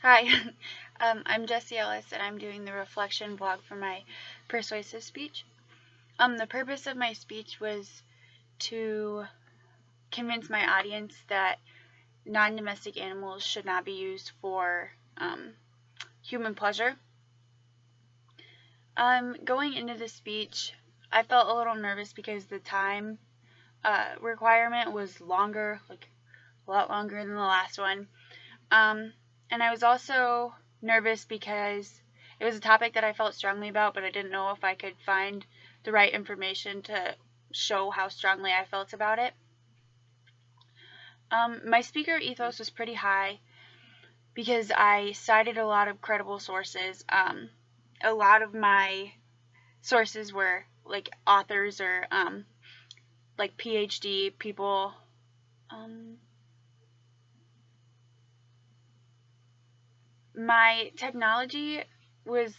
Hi, I'm Jessie Ellis, and I'm doing the reflection vlog for my persuasive speech. The purpose of my speech was to convince my audience that non-domestic animals should not be used for human pleasure. Going into the speech, I felt a little nervous because the time requirement was longer, like a lot longer than the last one. And I was also nervous because it was a topic that I felt strongly about, but I didn't know if I could find the right information to show how strongly I felt about it. My speaker ethos was pretty high because I cited a lot of credible sources. A lot of my sources were like authors or like PhD people. My technology was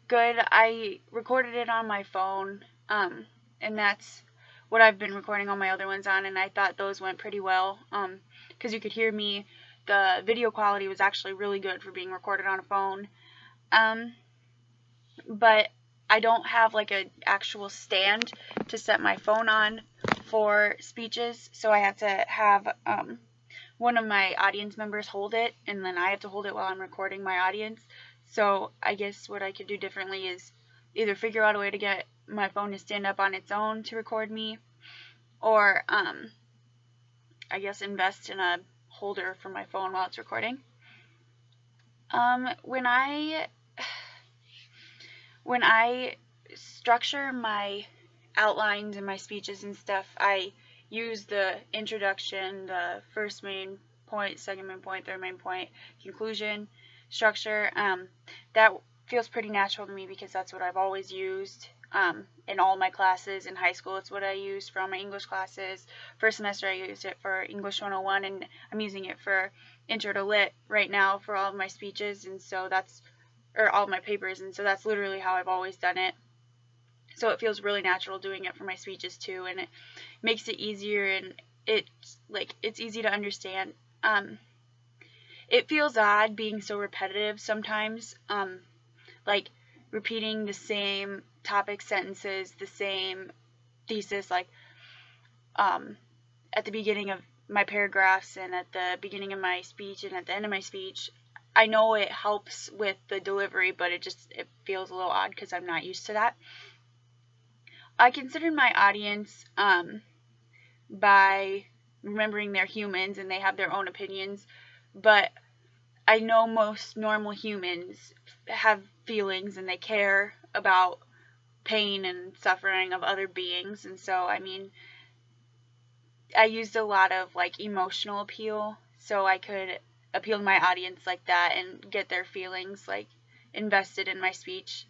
good. I recorded it on my phone, and that's what I've been recording all my other ones on, and I thought those went pretty well, because you could hear me. The video quality was actually really good for being recorded on a phone, but I don't have like an actual stand to set my phone on for speeches, so I have to have one of my audience members hold it, and then I have to hold it while I'm recording my audience. So I guess what I could do differently is either figure out a way to get my phone to stand up on its own to record me, or I guess invest in a holder for my phone while it's recording. When I structure my outlines and my speeches and stuff, I use the introduction, the first main point, second main point, third main point, conclusion, structure. That feels pretty natural to me because that's what I've always used in all my classes. In high school, it's what I used for all my English classes. First semester, I used it for English 101, and I'm using it for Intro to Lit right now for all of my speeches, and so that's, or all of my papers, and so that's literally how I've always done it. So it feels really natural doing it for my speeches too, and it makes it easier, and it's easy to understand. It feels odd being so repetitive sometimes, like repeating the same topic sentences, the same thesis, like at the beginning of my paragraphs and at the beginning of my speech and at the end of my speech. I know it helps with the delivery, but it feels a little odd because I'm not used to that. I considered my audience by remembering they're humans and they have their own opinions, but I know most normal humans have feelings and they care about pain and suffering of other beings, and so I mean, I used a lot of like emotional appeal so I could appeal to my audience like that and get their feelings like invested in my speech.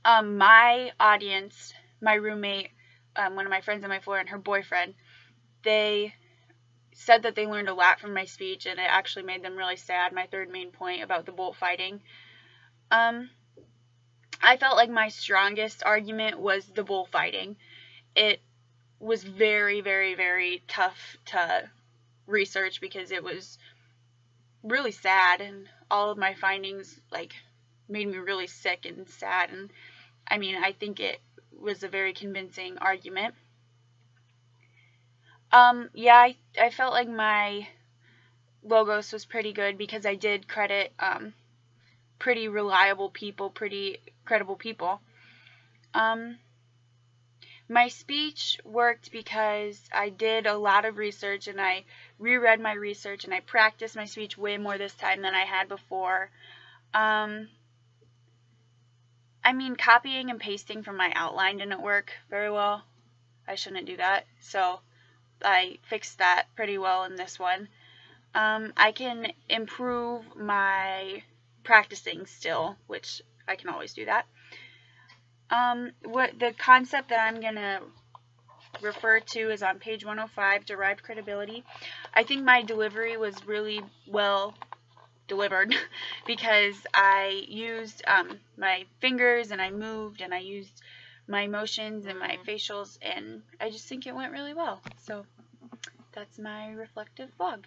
My audience, my roommate, one of my friends on my floor, and her boyfriend, they said that they learned a lot from my speech, and it actually made them really sad, my third main point about the bullfighting. I felt like my strongest argument was the bullfighting. It was very, very, very tough to research because it was really sad, and all of my findings like made me really sick and sad, and I mean, I think it was a very convincing argument. Yeah, I felt like my logos was pretty good because I did credit pretty reliable people, pretty credible people. My speech worked because I did a lot of research, and I reread my research, and I practiced my speech way more this time than I had before. I mean, copying and pasting from my outline didn't work very well. I shouldn't do that, so I fixed that pretty well in this one. I can improve my practicing still, which I can always do that. What the concept that I'm gonna refer to is on page 105, derived credibility. I think my delivery was really well delivered because I used my fingers, and I moved, and I used my emotions and my facials, and I just think it went really well. So that's my reflective vlog.